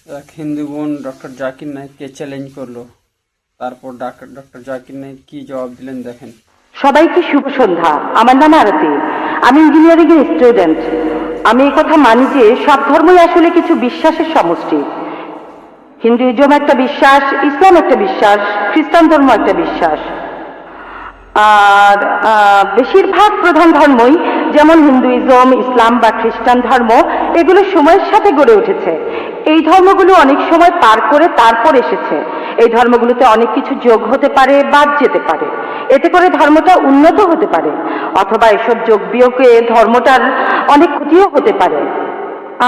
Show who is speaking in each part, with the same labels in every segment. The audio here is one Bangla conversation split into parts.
Speaker 1: এক হিন্দু বোন ডক্টর জাকির নায়েককে চ্যালেঞ্জ করলো। তারপর ডক্টর জাকির নায়েক কি জবাব দিলেন দেখেন।
Speaker 2: সবাইকে শুভ সন্ধ্যা। আমার নাম আরতি, আমি ইঞ্জিনিয়ারিং এর স্টুডেন্ট। আমি এই কথা মানি যে সব ধর্মই আসলে কিছু বিশ্বাসের সমষ্টি। হিন্দুইজম একটা বিশ্বাস, ইসলাম একটা বিশ্বাস, খ্রিস্টান ধর্ম একটা বিশ্বাস। আর বেশিরভাগ প্রধান ধর্মই যেমন হিন্দুইজম, ইসলাম বা খ্রিস্টান ধর্ম, এগুলো সময়ের সাথে গড়ে উঠেছে। এই ধর্মগুলো অনেক সময় পার করে তারপর এসেছে। এই ধর্মগুলোতে অনেক কিছু যোগ হতে পারে, বাদ যেতে পারে, এতে করে ধর্মটা উন্নত হতে পারে, অথবা এসব যোগ বিয়োগে ধর্মটার অনেক ক্ষতিও হতে পারে।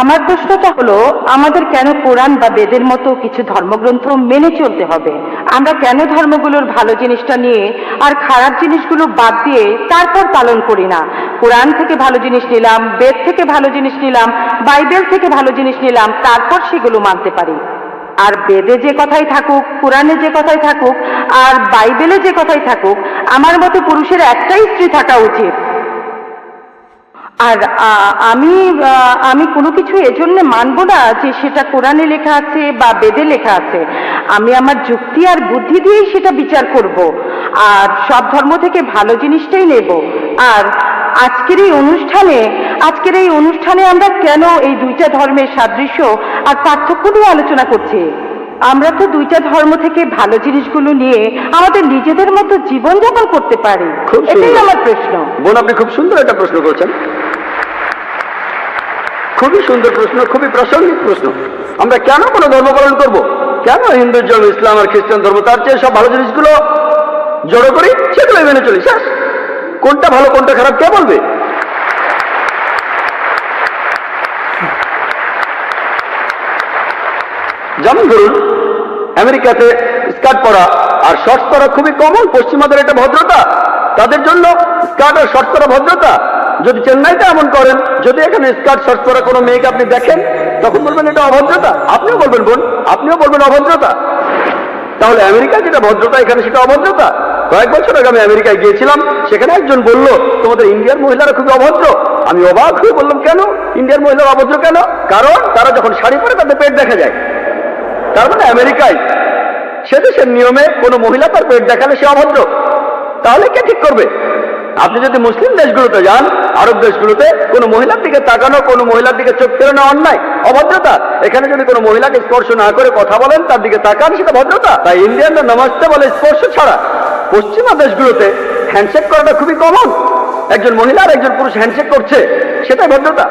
Speaker 2: আমার প্রশ্নটা হলো, আমাদের কেন কোরআন বা বেদের মতো কিছু ধর্মগ্রন্থ মেনে চলতে হবে? আমরা কেন ধর্মগুলোর ভালো জিনিসটা নিয়ে আর খারাপ জিনিসগুলো বাদ দিয়ে তারপর পালন করি না? কোরআন থেকে ভালো জিনিস নিলাম, বেদ থেকে ভালো জিনিস নিলাম, বাইবেল থেকে ভালো জিনিস নিলাম, তারপর সেগুলো মানতে পারি। আর বেদে যে কথাই থাকুক, কোরআনে যে কথাই থাকুক, আর বাইবেলে যে কথাই থাকুক, আমার মতে পুরুষের একটাই স্ত্রী থাকা উচিত। আর আমি কোনো কিছু এজন্য মানব না যে সেটা কোরআনে লেখা আছে বা বেদে লেখা আছে। আমি আমার যুক্তি আর বুদ্ধি দিয়েই সেটা বিচার করব, আর সব ধর্ম থেকে ভালো জিনিসটাই নেব। আর আজকের এই অনুষ্ঠানে আমরা কেন এই দুইটা ধর্মের সাদৃশ্য আর পার্থক্য নিয়ে আলোচনা করছি? আমরা তো দুইটা ধর্ম থেকে ভালো জিনিসগুলো নিয়ে আমাদের নিজেদের মতো জীবনযাপন করতে পারি। এটাই আমার প্রশ্ন।
Speaker 3: বোন, আপনি খুব সুন্দর একটা প্রশ্ন করেছেন, খুবই সুন্দর প্রশ্ন, খুবই প্রাসঙ্গিক প্রশ্ন। আমরা কেন কোনো ধর্ম পালন করব? কেন হিন্দুইজম, ইসলাম আর খ্রিস্টান ধর্ম, তার চেয়ে সব ভালো জিনিসগুলো জড়ো করি, সেগুলো মেনে চলি। শেষ। কোনটা ভালো কোনটা খারাপ কে বলবে? যেমন ধরুন, আমেরিকাতে স্কার্ট পরা আর শর্টস পরা খুবই কমন। পশ্চিমাদের এটা ভদ্রতা, তাদের জন্য স্কার্ট আর শর্টস পরা ভদ্রতা। যদি চেন্নাইতে এমন করেন, যদি এখানে স্কার্ট শর্টস পরা কোনো মেয়েকে আপনি দেখেন, তখন বলবেন এটা অভদ্রতা। আপনিও বলবেন বোন, আপনিও বলবেন অভদ্রতা। তাহলে আমেরিকায় যেটা ভদ্রতা, এখানে সেটা অভদ্রতা। কয়েক বছর আগে আমি আমেরিকায় গিয়েছিলাম, সেখানে একজন বলল তোমাদের ইন্ডিয়ার মহিলারা খুবই অভদ্র। আমি অবাক হয়ে বললাম, কেন ইন্ডিয়ার মহিলারা অভদ্র কেন? কারণ তারা যখন শাড়ি পরে তাদের পেট দেখা যায়। তার মানে আমেরিকায় সে দেশের নিয়মে কোনো মহিলা তার পেট দেখালে সে অভদ্র। তাহলে কে ঠিক করবে? আপনি যদি মুসলিম দেশগুলোতে যান, আরব দেশগুলোতে, কোনো মহিলার দিকে তাকানো, কোনো মহিলার দিকে চোখ ফেরানো অন্যায়, অভদ্রতা। এখানে যদি কোনো মহিলাকে স্পর্শ না করে কথা বলেন, তার দিকে তাকান, সেটা ভদ্রতা। তাই ইন্ডিয়ানরা নমস্তে বলে স্পর্শ ছাড়া। পশ্চিমা দেশগুলোতে হ্যান্ডশেক করাটা খুবই কমন। একজন মহিলা আর একজন পুরুষ হ্যান্ডশেক করছে, সেটাই ভদ্রতা।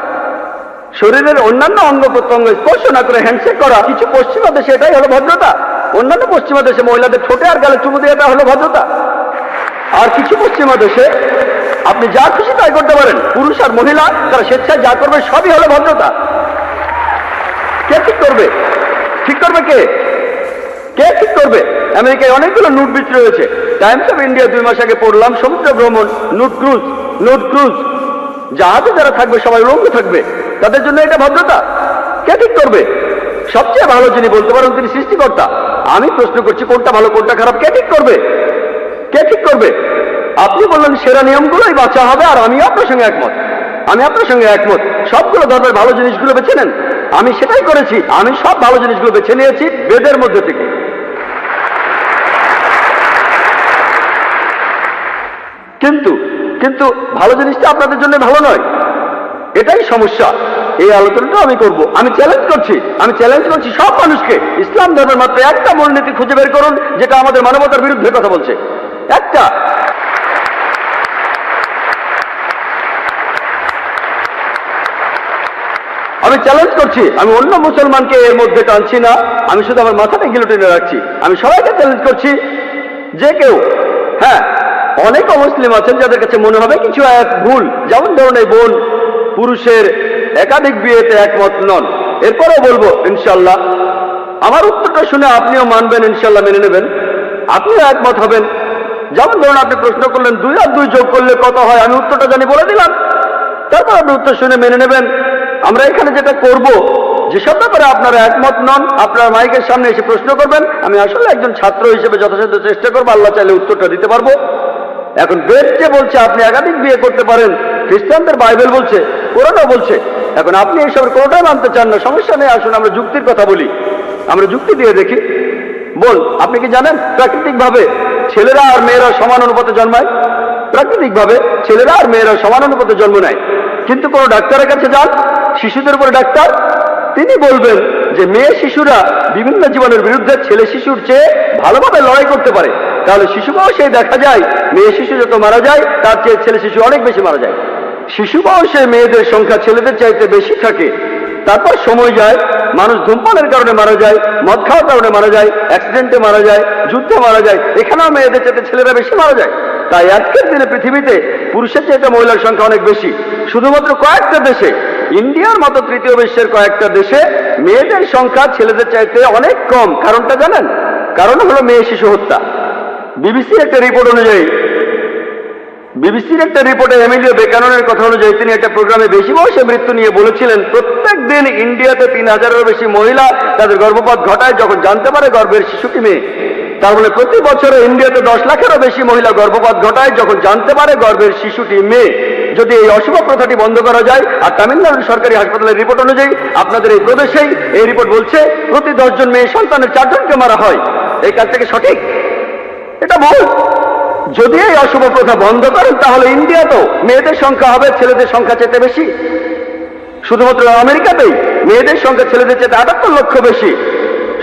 Speaker 3: শরীরের অন্যান্য অঙ্গ প্রত্যঙ্গ স্পর্শ না করে হ্যান্ডশেক করা কিছু পশ্চিমা দেশে এটাই হলো ভদ্রতা। অন্যান্য পশ্চিমা দেশে মহিলাদের ঠোঁটে আর গালে চুমু দিয়ে, এটা হলো ভদ্রতা। আর কিছু পশ্চিমা দেশে আপনি যা খুশি তাই করতে পারেন। পুরুষ আর মহিলা তারা স্বেচ্ছায় যা করবে সবই হলো ভদ্রতা। কে ঠিক করবে? ঠিক করবে কে? কে ঠিক করবে? আমেরিকায় অনেকগুলো নুট বিচ রয়েছে। টাইমস অফ ইন্ডিয়া 2 মাস আগে পড়লাম, সমুদ্র ভ্রমণ, নুট ক্রুজ, জাহাজে যারা থাকবে সবাই উলঙ্গ থাকবে, তাদের জন্য এটা ভদ্রতা। কে ঠিক করবে? সবচেয়ে ভালো যিনি বলতে পারেন তিনি সৃষ্টিকর্তা। আমি প্রশ্ন করছি, কোনটা ভালো কোনটা খারাপ কে ঠিক করবে? কে ঠিক করবে? আপনি বললেন সেরা নিয়মগুলোই বাঁচা হবে, আর আমি আপনার সঙ্গে একমত। সবগুলো ধর্মের ভালো জিনিসগুলো বেছে নেন। আমি সেটাই করেছি। আমি সব ভালো জিনিসগুলো বেছে নিয়েছি বেদের মধ্যে থেকে। কিন্তু ভালো জিনিসটা আপনাদের জন্য ভালো নয়, এটাই সমস্যা। এই আলোচনাটা আমি করব। আমি চ্যালেঞ্জ করছি সব মানুষকে, ইসলাম ধর্মের মাত্র একটা মূলনীতি খুঁজে বের করুন যেটা আমাদের মানবতার বিরুদ্ধে কথা বলছে। একটা। আমি চ্যালেঞ্জ করছি, আমি অন্য মুসলমানকে এর মধ্যে টানছি না, আমি শুধু আমার মাথাটা গিলোটিনে রাখছি। আমি সবাইকে চ্যালেঞ্জ করছি, যে কেউ, হ্যাঁ, অনেক অমুসলিম আছেন যাদের কাছে মনে হবে কিছু এক ভুল, যেমন ধরুন এই বোন পুরুষের একাধিক বিয়েতে একমত নন। এরপরেও বলবো ইনশাল্লাহ, আমার উত্তরটা শুনে আপনিও মানবেন, ইনশাল্লাহ মেনে নেবেন, আপনিও একমত হবেন। যেমন ধরুন আপনি প্রশ্ন করলেন 2 আর 2 যোগ করলে কত হয়, আমি উত্তরটা জানি বলে দিলাম, তারপর আপনি উত্তর শুনে মেনে নেবেন। আমরা এখানে যেটা করব, যেসব ব্যাপারে আপনারা একমত নন, আপনার মাইকের সামনে এসে প্রশ্ন করবেন। আমি আসলে একজন ছাত্র হিসেবে যথাসাধ্য চেষ্টা করবো, আল্লাহ চাইলে উত্তরটা দিতে পারবো। এখন বেদ যে বলছে আপনি একাধিক বিয়ে করতে পারেন, খ্রিস্টানদের বাইবেল বলছে, কোরআনও বলছে। এখন আপনি এইসবের কোনোটাই মানতে চান না, সমস্যা নেই, আসুন আমরা যুক্তির কথা বলি। আমরা যুক্তি দিয়ে দেখি। বল, আপনি কি জানেন প্রাকৃতিকভাবে ছেলেরা আর মেয়েরা সমান অনুপাতে জন্মায়? প্রাকৃতিকভাবে ছেলেরা আর মেয়েরা সমান অনুপাতে জন্ম নেয়। কিন্তু কোনো ডাক্তারের কাছে যান, শিশুদের উপরে ডাক্তার, তিনি বলবেন যে মেয়ে শিশুরা বিভিন্ন জীবনের বিরুদ্ধে ছেলে শিশুর চেয়ে ভালোভাবে লড়াই করতে পারে। তাহলে শিশু বয়সে দেখা যায় মেয়ে শিশু যত মারা যায় তার চেয়ে ছেলে শিশু অনেক বেশি মারা যায়। শিশু বয়সে মেয়েদের সংখ্যা ছেলেদের চাইতে বেশি থাকে। তারপর সময় যায়, মানুষ ধূমপানের কারণে মারা যায়, মদ খাওয়ার কারণে মারা যায়, অ্যাক্সিডেন্টে মারা যায়, যুদ্ধে মারা যায়, এখানেও মেয়েদের চাইতে ছেলেরা বেশি মারা যায়। তাই আজকের দিনে পৃথিবীতে পুরুষের চাইতে মহিলার সংখ্যা অনেক বেশি। শুধুমাত্র কয়েকটা দেশে, ইন্ডিয়ার মতো তৃতীয় বিশ্বের কয়েকটা দেশে মেয়েদের সংখ্যা ছেলেদের চাইতে অনেক কম। কারণটা জানেন? কারণ হলো মেয়ে শিশু হত্যা। বিবিসির একটা রিপোর্টে এমিলিও বেকাননের কথা অনুযায়ী তিনি একটা প্রোগ্রামে বেশি বয়সে মৃত্যু নিয়ে বলেছিলেন প্রত্যেক দিন ইন্ডিয়াতে 3000-এরও বেশি মহিলা তাদের গর্ভপাত ঘটায় যখন জানতে পারে গর্ভের শিশুটি মেয়ে। তার মানে প্রতি বছরে ইন্ডিয়াতে 10 লাখেরও বেশি মহিলা গর্ভপাত ঘটায় যখন জানতে পারে গর্ভের শিশুটি মেয়ে। যদি এই অশুভ প্রথাটি বন্ধ করা যায়, আর তামিলনাড়ুর সরকারি হাসপাতালের রিপোর্ট অনুযায়ী আপনাদের এই প্রদেশেই এই রিপোর্ট বলছে প্রতি 10 জন মেয়ে সন্তানের 4 জনকে মারা হয়, এই কাজটা কি সঠিক? এটা ভুল। যদি এই অশুভ প্রথা বন্ধ করেন তাহলে ইন্ডিয়াতেও মেয়েদের সংখ্যা হবে ছেলেদের সংখ্যা চেয়ে বেশি। শুধুমাত্র আমেরিকাতেই মেয়েদের সংখ্যা ছেলেদের চেয়ে 78 লক্ষ বেশি।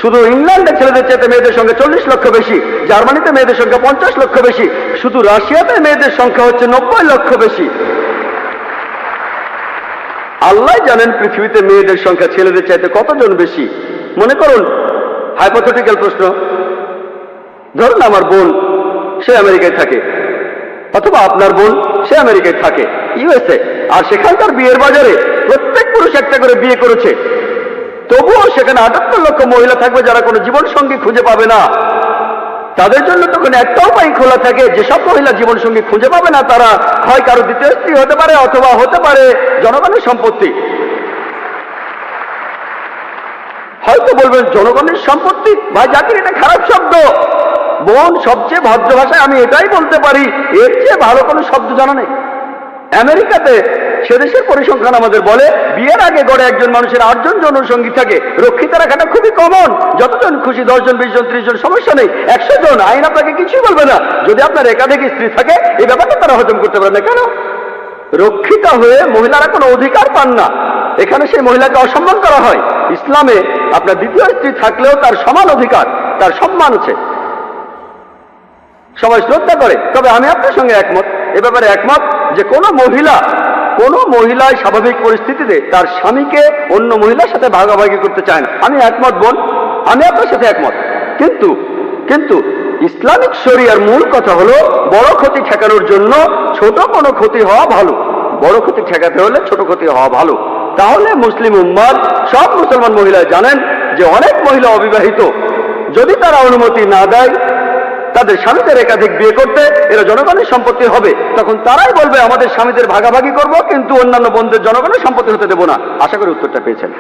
Speaker 3: শুধু ইংল্যান্ডে ছেলেদের চেয়ে মেয়েদের সংখ্যা 40 লক্ষ বেশি। জার্মানিতে মেয়েদের সংখ্যা 50 লক্ষ বেশি। শুধু রাশিয়াতে মেয়েদের সংখ্যা হচ্ছে 90 লক্ষ বেশি। আল্লাহ জানেন পৃথিবীতে মেয়েদের সংখ্যা ছেলেদের চাইতে কতজন বেশি। মনে করুন হাইপোথেটিক্যাল প্রশ্ন, ধরুন আমার বোন সে আমেরিকায় থাকে, অথবা আপনার বোন সে আমেরিকায় থাকে, ইউএসএ, আর সেখানকার বিয়ের বাজারে প্রত্যেক পুরুষ একটা করে বিয়ে করেছে। তবুও সেখানে 78 লক্ষ মহিলা থাকবে যারা কোনো জীবন সঙ্গী খুঁজে পাবে না। তাদের জন্য তখন একটা উপায় খোলা থাকে, যেসব মহিলা জীবন সঙ্গী খুঁজে পাবে না তারা হয় কারো দ্বিতীয় স্ত্রী হতে পারে অথবা হতে পারে জনগণের সম্পত্তি। হয়তো বলবেন জনগণের সম্পত্তি, ভাই জাকির এটা খারাপ শব্দ। বোন সবচেয়ে ভদ্র ভাষায় আমি এটাই বলতে পারি, এর চেয়ে ভালো কোনো শব্দ জানা নেই। আমেরিকাতে সে দেশের পরিসংখ্যান আমাদের বলে বিয়ের আগে গড়ে একজন মানুষের 8 জন যৌনসঙ্গী থাকে। রক্ষিতা রাখাটা খুবই কমন, যতজন খুশি 10 জন 20 জন 30 জন সমস্যা নেই। 100 জন আইন আপনাকে কিছুই বলবে না। যদি আপনার একাধিক স্ত্রী থাকে এই ব্যাপারটা তারা হজম করতে পারে না। কেন? রক্ষিতা হয়ে মহিলারা কোনো অধিকার পান না, এখানে সেই মহিলাকে অসম্মান করা হয়। ইসলামে আপনার দ্বিতীয় স্ত্রী থাকলেও তার সমান অধিকার, তার সম্মান আছে, সবাই শ্রদ্ধা করে। তবে আমি আপনার সঙ্গে একমত, এ ব্যাপারে একমত যে কোনো মহিলায় স্বাভাবিক পরিস্থিতিতে তার স্বামীকে অন্য মহিলার সাথে ভাগাভাগি করতে চায় না। আমি একমত বোন, আমি আপনার সাথে একমত। কিন্তু ইসলামিক শরিয়ার মূল কথা হলো বড় ক্ষতি ঠেকানোর জন্য ছোট কোনো ক্ষতি হওয়া ভালো। বড় ক্ষতি ঠেকাতে হলে ছোট ক্ষতি হওয়া ভালো। তাহলে মুসলিম উম্মার সব মুসলমান মহিলা জানেন যে অনেক মহিলা অবিবাহিত, যদি তারা অনুমতি না দেয় তাদের স্বামীদের একাধিক বিয়ে করতে, এরা জনগণের সম্পত্তি হবে। তখন তারাই বলবে আমাদের স্বামীদের ভাগাভাগি করব, কিন্তু অন্যান্য বোনদের জনগণের সম্পত্তি হতে দেব না। আশা করি উত্তরটা পেয়েছেন।